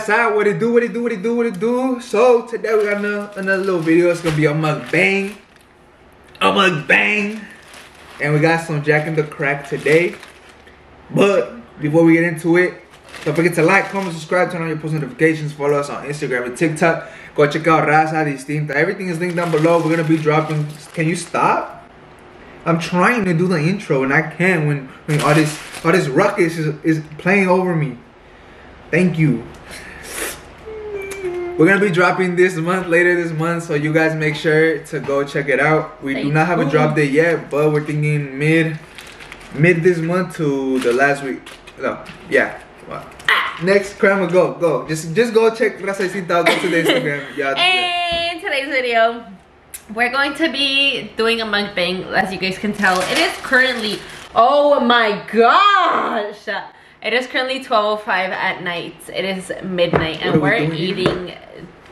Raza, what it do? So today we got another little video. It's gonna be a mukbang. And we got some Jack in the Crack today. But before we get into it, don't forget to like, comment, subscribe, turn on your post notifications, follow us on Instagram and TikTok. Go check out Raza Distinta. Everything is linked down below. We're gonna be dropping. Can you stop? I'm trying to do the intro and I can't when all this ruckus is playing over me. Thank you. We're gonna be dropping this month, later this month, so you guys make sure to go check it out. We do not have a drop date yet, but we're thinking mid this month to the last week. No, yeah. Wow. Next, Korayma, go. Just go check Raza Distinta. Go to the Instagram. Yeah. In today's video, we're going to be doing a mukbang. As you guys can tell, it is currently, oh my gosh, it is currently 12:05 at night. It is midnight and we're eating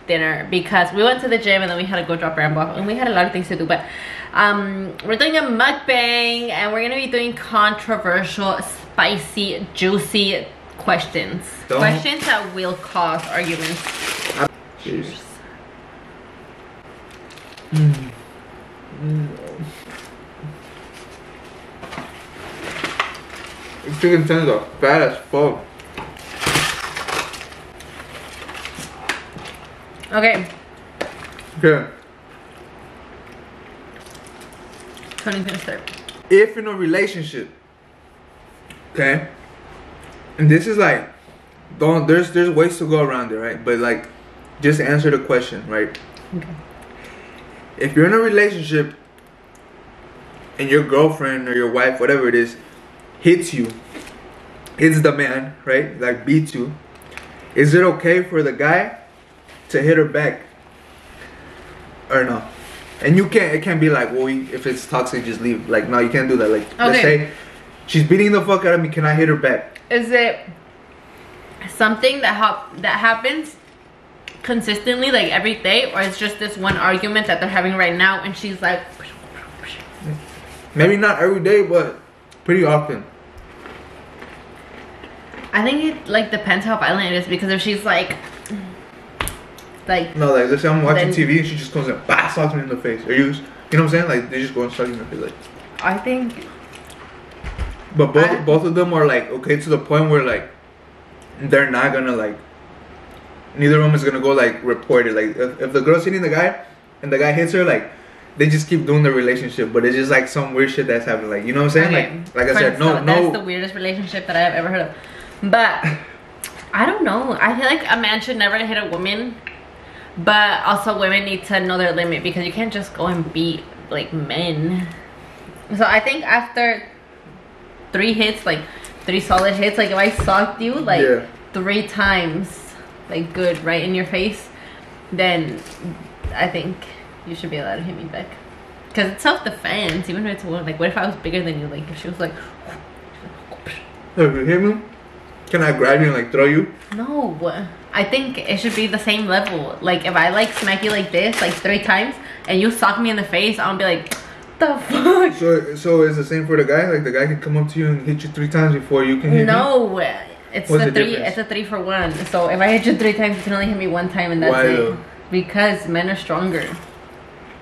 dinner because we went to the gym and then we had to go drop Rambo off and we had a lot of things to do. But we're doing a mukbang and we're gonna be doing controversial, spicy, juicy questions. Questions that will cause arguments. Cheers. These chicken tenders are fat as fuck. Okay. Okay. Tony's gonna start. If in a relationship, okay, and this is like, there's ways to go around it, right? But like, just answer the question, right? Okay. If you're in a relationship and your girlfriend or your wife, whatever it is, hits the man, right? Like beats you, is it okay for the guy to hit her back or no? And it can't be like, well, if it's toxic, just leave. Like, no, you can't do that. Like, okay, let's say she's beating the fuck out of me, can I hit her back? Is it something that happens consistently, like every day, or it's just this one argument that they're having right now and she's like, maybe not every day, but pretty often? I think it like depends how violent it is, because if she's like no, like let's say I'm watching TV and she just comes and slaps me in the face, or you know what I'm saying, like they just go and slap me in the face, like. I think, but both of them are like okay to the point where like they're not gonna like, neither of them is gonna go like report it. Like if the girl's hitting the guy and the guy hits her, like they just keep doing the relationship, but it's just like some weird shit that's happening, like, you know what I'm saying? Okay. Like I said, no, that's the weirdest relationship that I have ever heard of. But I don't know, I feel like a man should never hit a woman, but also women need to know their limit, because you can't just go and beat like men. So I think after 3 hits, like 3 solid hits, like if I socked you like 3 times, like good right in your face, then I think you should be allowed to hit me back, because it's self-defense. Even if it's like, what if I was bigger than you? Like if she was like, if you hit me, can I grab you and like throw you? No, I think it should be the same level. Like if I like smack you like this like 3 times and you sock me in the face, I'll be like, the fuck? So it's the same for the guy? Like the guy can come up to you and hit you 3 times before you can hit me? No, it's a 3. It's a 3 for 1. So if I hit you 3 times, you can only hit me 1 time, and that's it. Though? Because men are stronger.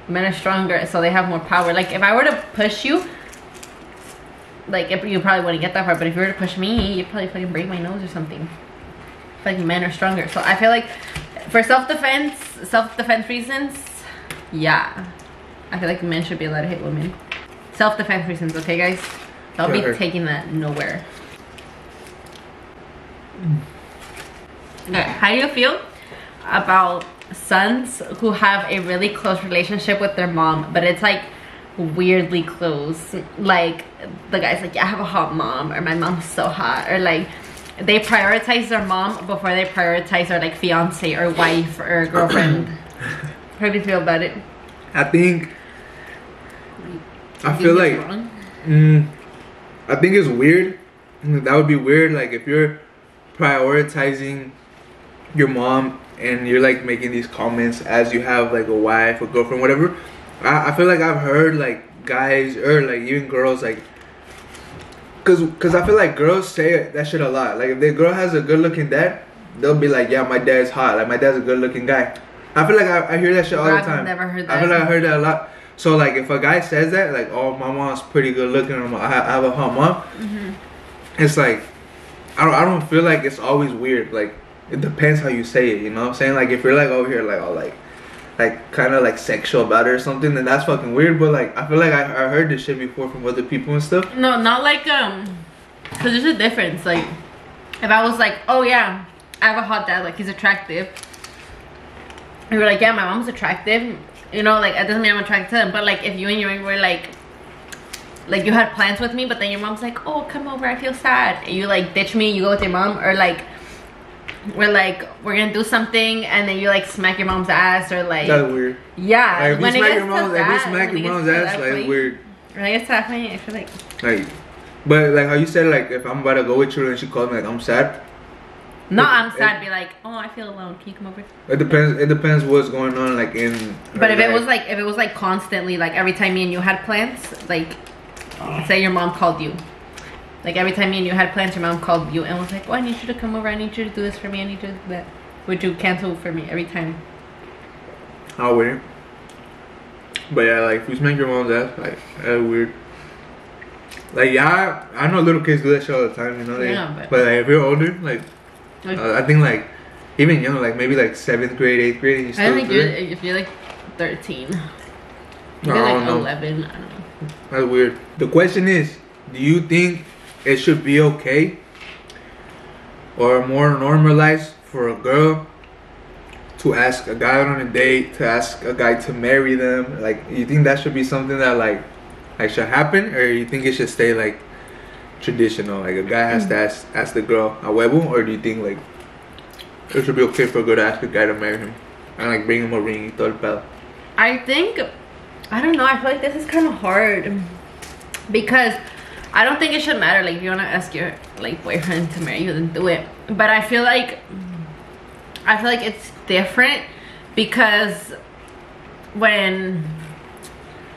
Men are stronger, so they have more power. Like if I were to push you, like you probably wouldn't get that far, but if you were to push me, you'd probably fucking break my nose or something. I feel like men are stronger. So I feel like for self-defense reasons, yeah, I feel like men should be allowed to hit women. Self-defense reasons, okay guys? Don't be taking that nowhere. Okay, how do you feel about sons who have a really close relationship with their mom, but it's like weirdly close? Like the guy's like, yeah, I have a hot mom, or my mom's so hot, or like they prioritize their mom before they prioritize their like fiance or wife or girlfriend. How do you feel about it? I think I feel like I think it's weird. That would be weird, like if you're prioritizing your mom and you're like making these comments as you have like a wife or girlfriend, whatever. I feel like I've heard like guys or like even girls like, cause I feel like girls say that shit a lot. Like if the girl has a good looking dad, they'll be like, yeah, my dad's hot. Like, my dad's a good looking guy. I feel like I hear that shit all the time. I've never heard that. I feel like I heard that a lot. So, like, if a guy says that, like, oh, my mom's pretty good looking, or I have a hot mom, it's like, I don't feel like it's always weird. Like, it depends how you say it, you know what I'm saying? Like, if you're, like, over here, like, oh, like kind of, like, sexual about it or something, then that's fucking weird. But, like, I feel like I heard this shit before from other people and stuff. No, not like, because there's a difference. Like, if I was like, oh, yeah, I have a hot dad, like, he's attractive. You were like, yeah, my mom's attractive. You know, like, it doesn't mean I'm attracted to him. But, like, if you and your were, like, you had plans with me, but then your mom's like, oh, come over, I feel sad. And you, like, ditch me, you go with your mom. Or, like, we're gonna do something, and then you, like, smack your mom's ass. Or, like... That's weird. Yeah. Like, if you smack your mom's ass, like, weird. When I get to that point, I feel like... Like, but, like, how you said, like, if I'm about to go with you and she calls me, like, I'm sad. No, I'm sad. Be like, oh, I feel alone. Can you come over? It depends. It depends what's going on, like in. But if it was like constantly, like every time me and you had plans, like, say your mom called you, like every time me and you had plans, your mom called you and was like, oh, I need you to come over. I need you to do this for me. I need you to do that. Would you cancel for me every time? I wouldn't. But yeah, like if you smack your mom's ass, like that's weird. Like yeah, I know little kids do that shit all the time, you know. Yeah, but like if you're older, like. I think like even young, like maybe like 7th grade, 8th grade. You still I think if you're like 13, if you're like 11, I don't know. That's weird. The question is, do you think it should be okay or more normalized for a girl to ask a guy on a date, to ask a guy to marry them? Like, you think that should be something that like should happen, or you think it should stay like traditional, like a guy has to ask the girl a huevo, or do you think like it should be okay for a girl to ask a guy to marry him and like bring him a ring y todo el pedo? I think, I don't know, I feel like this is kind of hard because I don't think it should matter. Like if you want to ask your like boyfriend to marry you, then do it. But I feel like it's different because when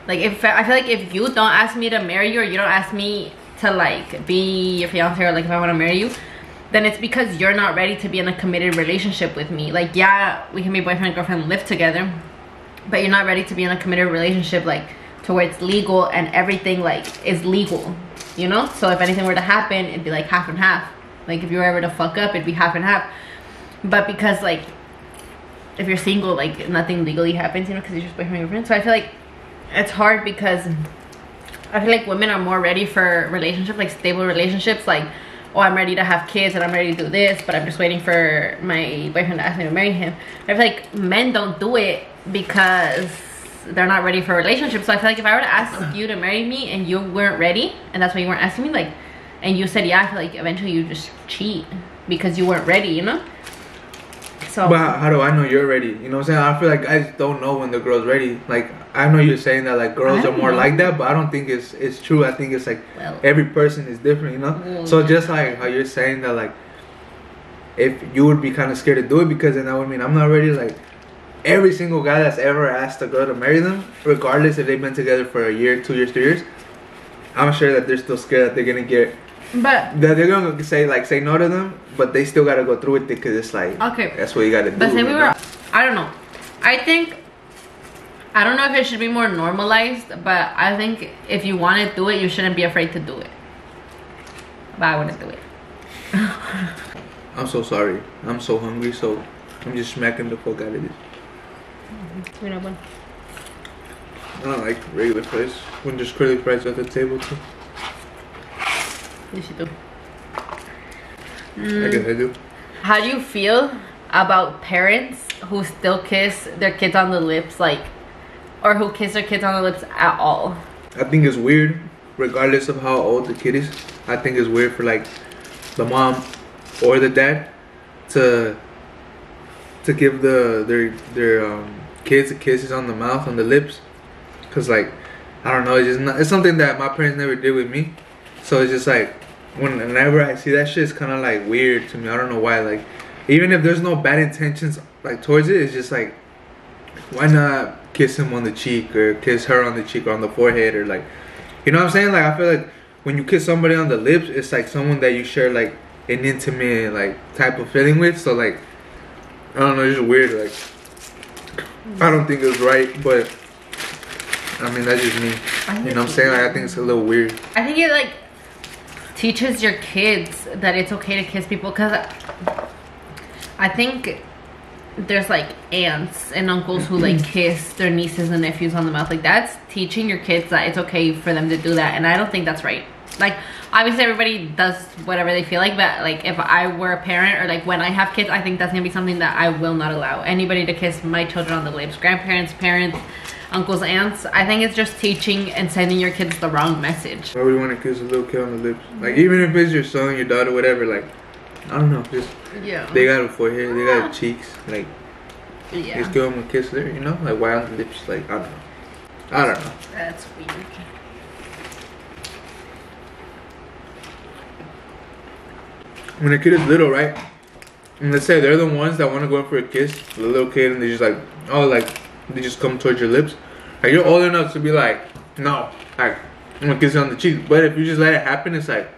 like I feel like if you don't ask me to marry you, or you don't ask me to like be your fiance, or like if I want to marry you, then it's because you're not ready to be in a committed relationship with me. Like yeah, we can be boyfriend and girlfriend, live together, but you're not ready to be in a committed relationship like to where it's legal and everything like is legal, you know? So if anything were to happen, it'd be like half and half. Like if you were ever to fuck up, it'd be half and half. But because like if you're single, like nothing legally happens, you know, because you're just boyfriend and girlfriend. So I feel like it's hard because I feel like women are more ready for relationships, like stable relationships. Like, oh, I'm ready to have kids and I'm ready to do this, but I'm just waiting for my boyfriend to ask me to marry him. I feel like men don't do it because they're not ready for a relationship. So I feel like if I were to ask you to marry me and you weren't ready, and that's why you weren't asking me, like, and you said yeah, I feel like eventually you just cheat because you weren't ready, you know? So, but how do I know you're ready? You know what I'm saying? I feel like guys don't know when the girl's ready. Like I know you're saying that like girls are more like that, but I don't think it's true. I think it's like every person is different, you know? So just like how you're saying that like if you would be kind of scared to do it because then that would mean I'm not ready. Like every single guy that's ever asked a girl to marry them, regardless if they've been together for a year, 2 years, 3 years, I'm sure that they're still scared that they're gonna get, but that they're gonna say no to them, but they still gotta go through with it because it's like, okay, that's what you gotta do. But say I don't know. I don't know if it should be more normalized, but I think if you want to do it, you shouldn't be afraid to do it. But I wouldn't do it. I'm so sorry. I'm so hungry, so I'm just smacking the fuck out of this. You know what? I don't like regular fries. When there's curly fries at the table too. Yes, you do. I guess I do. How do you feel about parents who still kiss their kids on the lips, like, or who kiss their kids on the lips at all? I think it's weird, regardless of how old the kid is. I think it's weird for like the mom or the dad to give their kids kisses on the mouth, on the lips, cause like I don't know, it's something that my parents never did with me. So it's just like whenever I see that shit, it's kind of like weird to me. I don't know why. Like even if there's no bad intentions like towards it, it's just like, why not kiss him on the cheek or kiss her on the cheek or on the forehead, or like, you know what I'm saying? Like I feel like when you kiss somebody on the lips, it's like someone that you share like an intimate like type of feeling with. So like, I don't know, it's just weird. Like, I don't think it's right, but I mean that's just me. You know what I'm saying? Like, I think it's a little weird. I think it like teaches your kids that it's okay to kiss people, because I think there's like aunts and uncles who like kiss their nieces and nephews on the mouth. Like, that's teaching your kids that it's okay for them to do that, and I don't think that's right. Like, obviously everybody does whatever they feel like, but like if I were a parent, or like when I have kids, I think that's gonna be something that I will not allow anybody to kiss my children on the lips. Grandparents, parents, uncles, aunts. I think it's just teaching and sending your kids the wrong message. Why would you want to kiss a little kid on the lips? Like, even if it's your son, your daughter, whatever, like, I don't know, just, they got a forehead, they got cheeks, like, just give them a kiss there, you know? Like, why on the lips? Like, I don't know. That's weird. When a kid is little, right? And let's say they're the ones that want to go in for a kiss, the little kid, and they just like, oh, like, they just come towards your lips. Like, you're old enough to be like, no, like, I'm gonna kiss you on the cheek. But if you just let it happen, it's like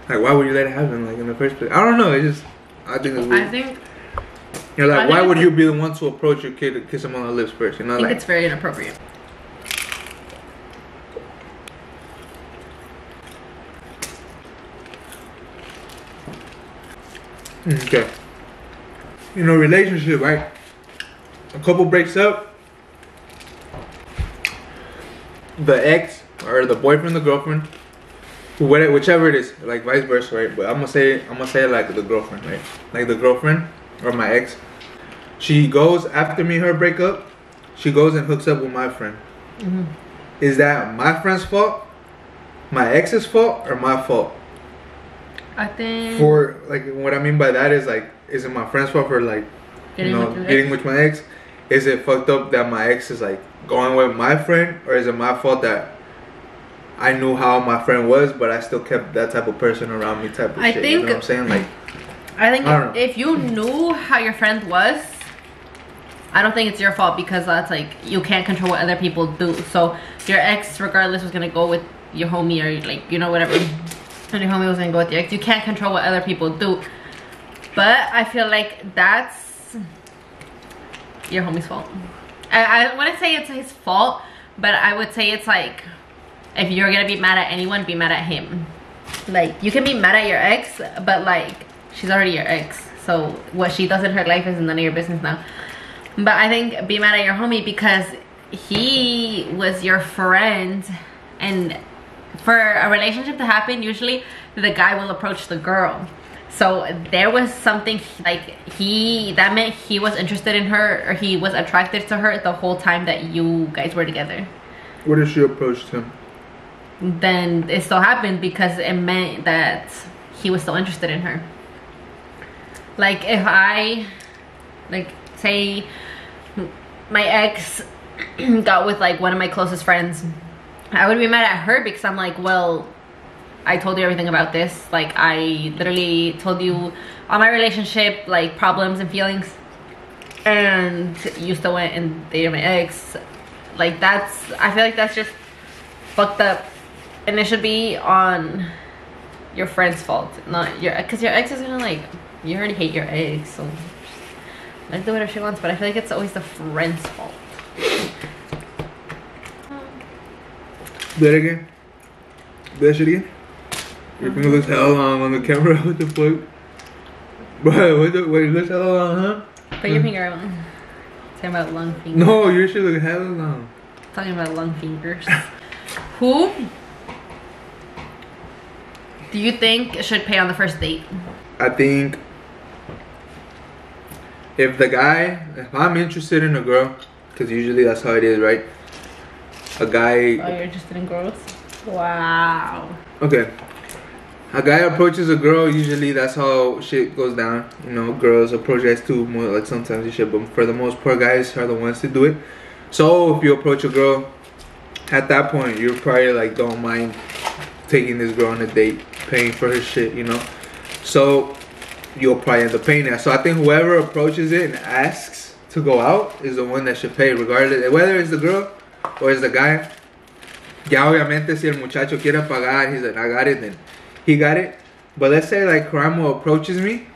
why would you let it happen, like, in the first place? I don't know. It just, I think it's weird. I think you're like, why would you be the one to approach your kid to kiss him on the lips first? You know, I think like, it's very inappropriate. Okay. You know, relationship, right? A couple breaks up, the ex or the boyfriend, the girlfriend, whichever it is, like vice versa, right? But I'm gonna say like the girlfriend, right? Like the girlfriend or my ex, she goes after me, her breakup, she goes and hooks up with my friend. Is that my friend's fault, my ex's fault, or my fault? I think For like, what I mean by that is like, is it my friend's fault for like, getting with my ex? Is it fucked up that my ex is like going with my friend, or is it my fault that I knew how my friend was, but I still kept that type of person around me, type of shit? You know what I'm saying? Like, I think if you knew how your friend was, I don't think it's your fault, because that's like, you can't control what other people do. So your ex, regardless, was gonna go with your homie, or like, you know, whatever. And your homie was gonna go with your ex. You can't control what other people do. But I feel like that's your homie's fault. I wouldn't say it's his fault, but I would say it's like, if you're gonna be mad at anyone, be mad at him. Like, you can be mad at your ex, but like, she's already your ex. So what she does in her life is none of your business now. But I think be mad at your homie because he was your friend, and for a relationship to happen, usually the guy will approach the girl. So there was something like that meant he was interested in her, or he was attracted to her the whole time that you guys were together. What if she approached him? Then it still happened, because it meant that he was still interested in her. Like, if I, like, say my ex got with like one of my closest friends, I would be mad at her, because I'm like, well, I told you everything about this. Like, I literally told you all my relationship, like, problems and feelings, and you still went and dated my ex. Like, I feel like that's just fucked up, and it should be on your friend's fault, not your, because your ex is gonna, like, you already hate your ex, so let her do whatever she wants. But I feel like it's always the friend's fault. Do that again. Do that shit again. Your finger looks hella long on the camera. What the fuck? Bro, wait, it looks hella long, huh? Put your finger on. Talking about long fingers. No, your shit look hella long. Talking about long fingers. Who do you think should pay on the first date? I think if I'm interested in a girl, because usually that's how it is, right? A guy. Oh, you're interested in girls? Wow. Okay. A guy approaches a girl, usually that's how shit goes down. You know, girls approach guys too, more like sometimes and shit, but for the most part, guys are the ones to do it. So if you approach a girl, at that point, you're probably like, don't mind taking this girl on a date, paying for her shit, you know? So you'll probably end up paying that. So I think whoever approaches it and asks to go out is the one that should pay, regardless, whether it's the girl or it's the guy. Ya obviamente si el muchacho quiere pagar, he's like, I got it, then he got it. But let's say like Korayma approaches me.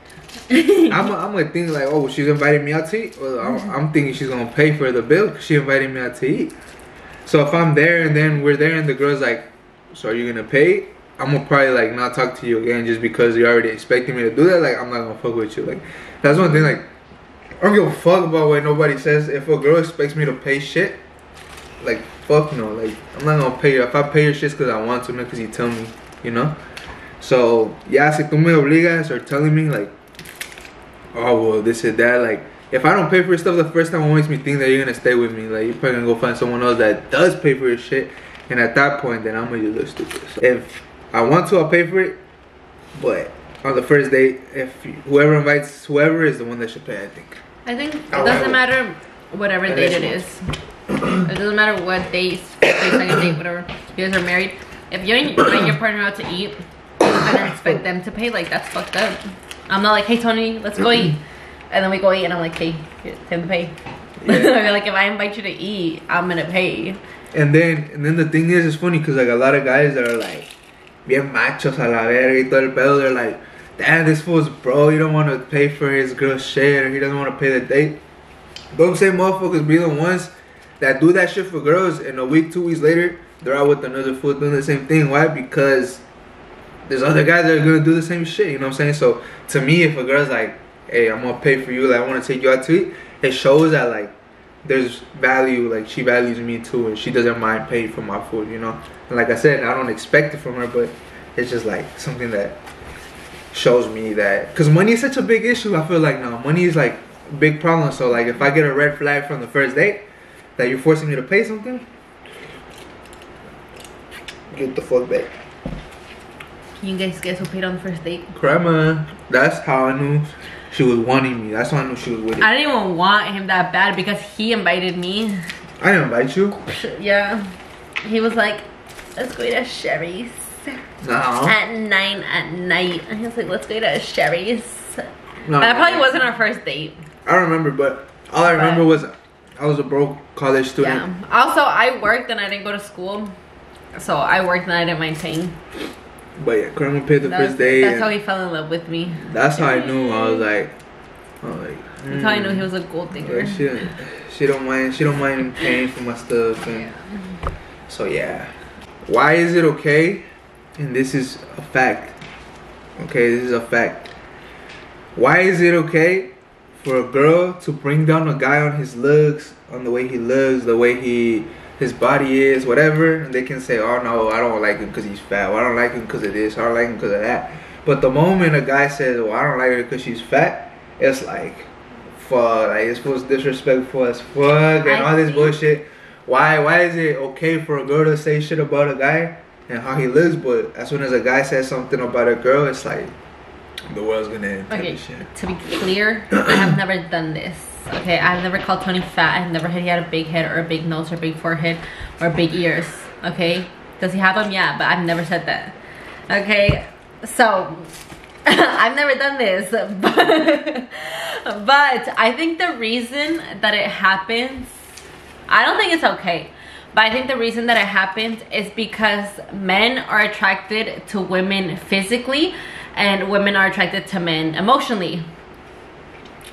I'm gonna think like, oh, she's inviting me out to eat. Well, I'm thinking she's gonna pay for the bill because she invited me out to eat. So if I'm there and then we're there and the girl's like, so are you gonna pay? I'm gonna probably like not talk to you again just because you're already expecting me to do that. Like I'm not gonna fuck with you. Like that's one thing. Like I don't give a fuck about what nobody says. If a girl expects me to pay shit, like fuck no. Like I'm not gonna pay you. If I pay your shit because I want to, not because you tell me. You know. So yeah, si tú me obligas or telling me like, oh well, this and that. Like if I don't pay for your stuff the first time, it makes me think that you're gonna stay with me. Like you're probably gonna go find someone else that does pay for your shit. And at that point, then I'm gonna just look stupid. So if I want to, I'll pay for it. But on the first date, if whoever invites whoever is the one that should pay, I think. I think it doesn't matter whatever date it is. It doesn't matter what date, second date, whatever. You guys are married. If you invite your partner out to eat and then expect them to pay, like that's fucked up. I'm not like, hey Tony, let's go eat. And then we go eat and I'm like, hey, time to pay. Yeah. Like if I invite you to eat, I'm gonna pay. And then the thing is, it's funny because like a lot of guys that are like bien machos a la verga y todo el pedo, they're like, damn, this fool's bro, he don't want to pay for his girl's shit or he doesn't want to pay the date. Those same motherfuckers be the ones that do that shit for girls and a week, 2 weeks later, they're out with another fool doing the same thing. Why? Because there's other guys that are gonna do the same shit, you know what I'm saying? So to me, if a girl's like, hey, I'm gonna pay for you, like I want to take you out to eat, it shows that like there's value, like she values me too and she doesn't mind paying for my food, you know. And like I said, I don't expect it from her, but it's just like something that shows me that, because money is such a big issue. I feel like now money is like a big problem. So like if I get a red flag from the first date that you're forcing me to pay something, get the fuck back. Can you guys guess who paid on the first date? Korayma. That's how I knew she was wanting me. That's how I knew she was with it. I didn't even want him that bad because he invited me. I didn't invite you. Yeah. He was like, let's go eat at Sherry's. No. At 9 at night. And he was like, let's go eat at Sherry's. No, that probably wasn't our first date. I don't remember, but all I remember was I was a broke college student. Yeah. Also, I worked and I didn't go to school. So I worked and I didn't mind paying. But yeah, Korayma paid the first day. That's how he fell in love with me. That's how I knew. I was like, that's how I knew he was a gold digger. She don't mind paying for my stuff. And so yeah. Why is it okay? And this is a fact. Okay, this is a fact. Why is it okay for a girl to bring down a guy on his looks, on the way he looks, the way his body is, whatever, and they can say, oh no, I don't like him because he's fat, or I don't like him because of this, or I don't like him because of that. But the moment a guy says, oh, I don't like her because she's fat, it's like, fuck, like it's supposed to disrespectful as fuck and all this bullshit. Why is it okay for a girl to say shit about a guy and how he looks, but as soon as a guy says something about a girl, it's like the world's gonna end. Okay, to be clear, I have never done this. Okay, I've never called Tony fat. I've never heard he had a big head or a big nose or a big forehead or big ears. Okay, does he have them? Yeah, but I've never said that. Okay, so I've never done this, but I think the reason that it happens, I don't think it's okay, but I think the reason that it happens is because men are attracted to women physically and women are attracted to men emotionally.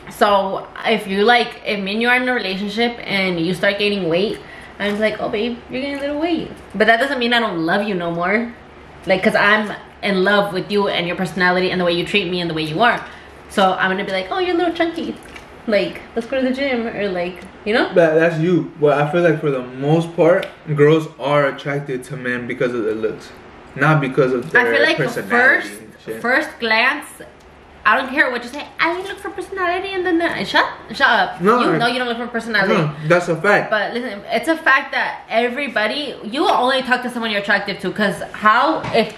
So if me and you are in a relationship and you start gaining weight, I'm like, oh babe, you're gaining a little weight, but that doesn't mean I don't love you no more, like, because I'm in love with you and your personality and the way you treat me and the way you are. So I'm gonna be like, oh, you're a little chunky, like, let's go to the gym, or like, you know. But that's you. But I feel like for the most part, girls are attracted to men because of their looks, not because of their personality. I feel like first glance, I don't care what you say. I look for personality, and then shut up. No, you know you don't look for personality. No, that's a fact. But listen, it's a fact that everybody, you will only talk to someone you're attracted to. Cause if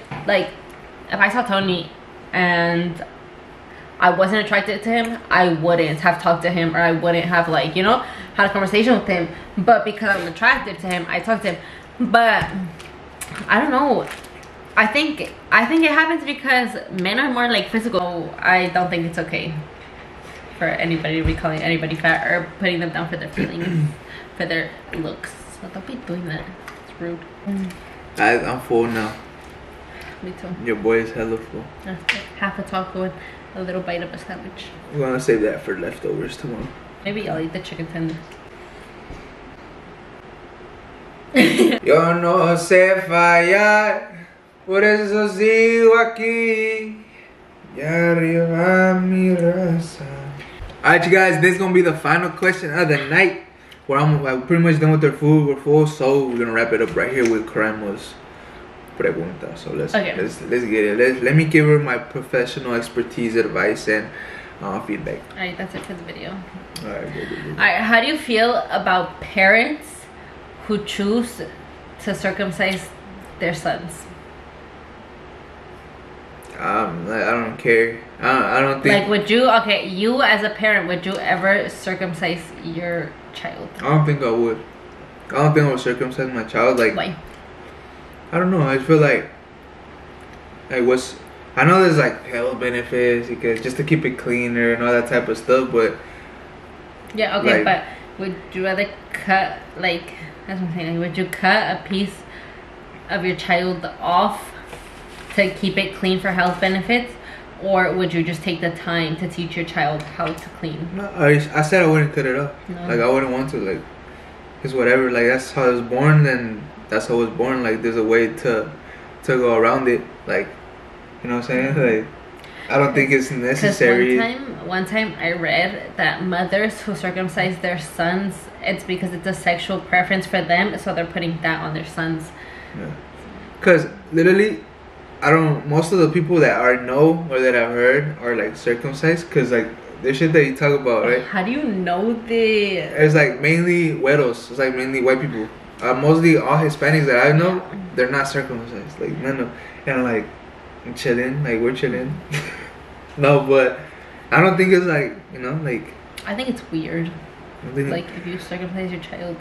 I saw Tony and I wasn't attracted to him, I wouldn't have talked to him, or I wouldn't have, like, you know, had a conversation with him. But because I'm attracted to him, I talk to him. But I don't know. I think it happens because men are more like physical. I don't think it's okay for anybody to be calling anybody fat or putting them down for their feelings, for their looks. So don't be doing that. It's rude. I'm full now. Me too. Your boy is hella full. That's like half a taco and a little bite of a sandwich. We're gonna save that for leftovers tomorrow. Maybe I'll eat the chicken tender. Yo no sé fallar, por eso sigo aquí. Ya arriba mi raza. Alright, you guys, this is gonna be the final question of the night. Where I'm like pretty much done with their food. We're full, so we're gonna wrap it up right here with Korayma's pregunta. So let's get it. Let me give her my professional expertise, advice, and feedback. Alright, that's it for the video. Alright, good. Alright, how do you feel about parents who choose to circumcise their sons? I don't care. I don't think. Like, would you? Okay, you as a parent, would you ever circumcise your child? I don't think I would. I don't think I would circumcise my child. Like, why? I don't know. I feel like what's. I know there's like health benefits because just to keep it cleaner and all that type of stuff, but. Yeah. Okay, like, but would you rather cut like? That's what I'm saying. Like, would you cut a piece of your child off to keep it clean for health benefits, or would you just take the time to teach your child how to clean? No, I said I wouldn't cut it off. No. Like, I wouldn't want to. Like, it's whatever. Like, that's how I was born, and that's how I was born. Like, there's a way to go around it. Like, you know what I'm saying? Like, I don't think it's necessary. One time I read that mothers who circumcise their sons, it's because it's a sexual preference for them, so they're putting that on their sons. Yeah. Because literally, most of the people that I know or that I've heard are like circumcised, because like the shit that you talk about, right? How do you know this? It's like mainly güeros. It's like mainly white people. Mostly all Hispanics that I know, they're not circumcised. Like, no. And like, chilling, like we're chilling. No, but I don't think it's like, you know, like. I think it's weird. Like, if you circumcise your child,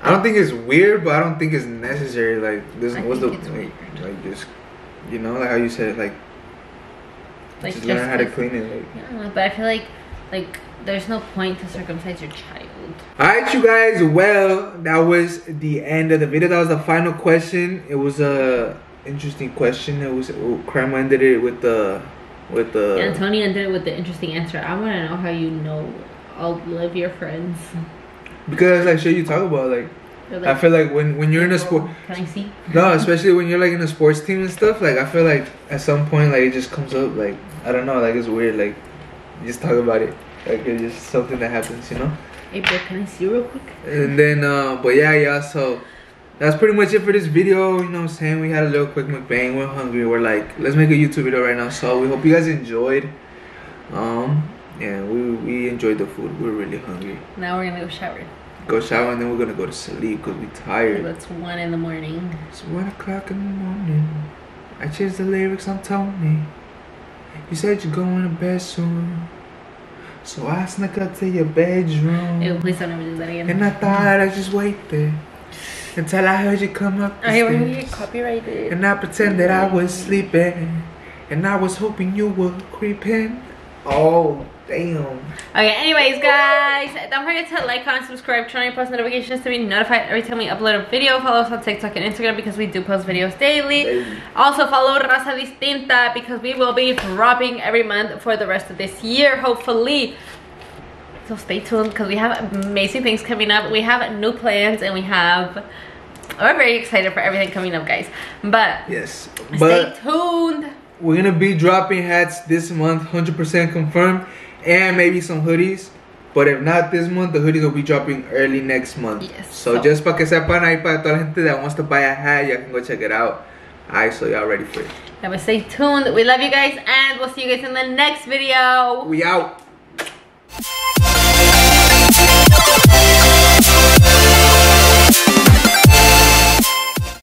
I don't think it's weird, but I don't think it's necessary. Like, what's the weird. Like just, you know, like how you said, like just learn how to clean it. Like. Yeah, but I feel like there's no point to circumcise your child. Alright, you guys. Well, that was the end of the video. That was the final question. It was a interesting question. It was Korayma ended it with the. Yeah, Tony ended it with the interesting answer. I want to know how you know all of your friends. Because like shit you talk about, like I feel like when you're in a sport. Can I see? No, especially when you're like in a sports team and stuff. Like I feel like at some point like it just comes up. Like I don't know. Like it's weird. Like you just talk about it. Like it's just something that happens, you know. Hey, bro, can I see real quick? And then, but yeah. So that's pretty much it for this video. You know what I'm saying? We had a little quick mukbang. We're hungry. We're like, let's make a YouTube video right now. So we hope you guys enjoyed. Yeah, we enjoyed the food. We're really hungry. Now we're gonna go shower. Go shower and then we're gonna go to sleep because we're tired. It's 1 in the morning. It's 1 o'clock in the morning. I changed the lyrics on Tony. You said you're going to bed soon, so I snuck up to your bedroom. Ew, please don't ever do that again. And I thought I'd just wait there until I heard you come up the Okay, we're stairs. gonna get copyrighted. And I pretended I was sleeping, and I was hoping you were creeping. Oh, damn. Okay, anyways, guys, don't forget to like, comment, subscribe, turn on your post notifications to be notified every time we upload a video. Follow us on TikTok and Instagram because we do post videos daily. Also, follow Raza Distinta because we will be dropping every month for the rest of this year, hopefully. So stay tuned because we have amazing things coming up. We have new plans and we're very excited for everything coming up, guys. But yes, stay tuned. We're gonna be dropping hats this month, 100% confirmed, and maybe some hoodies. But if not this month, the hoodies will be dropping early next month. Yes. So just para que sepan, ahí para toda la gente that wants to buy a hat, y'all can go check it out. Alright, so y'all ready for it. Yeah, but stay tuned. We love you guys, and we'll see you guys in the next video. We out.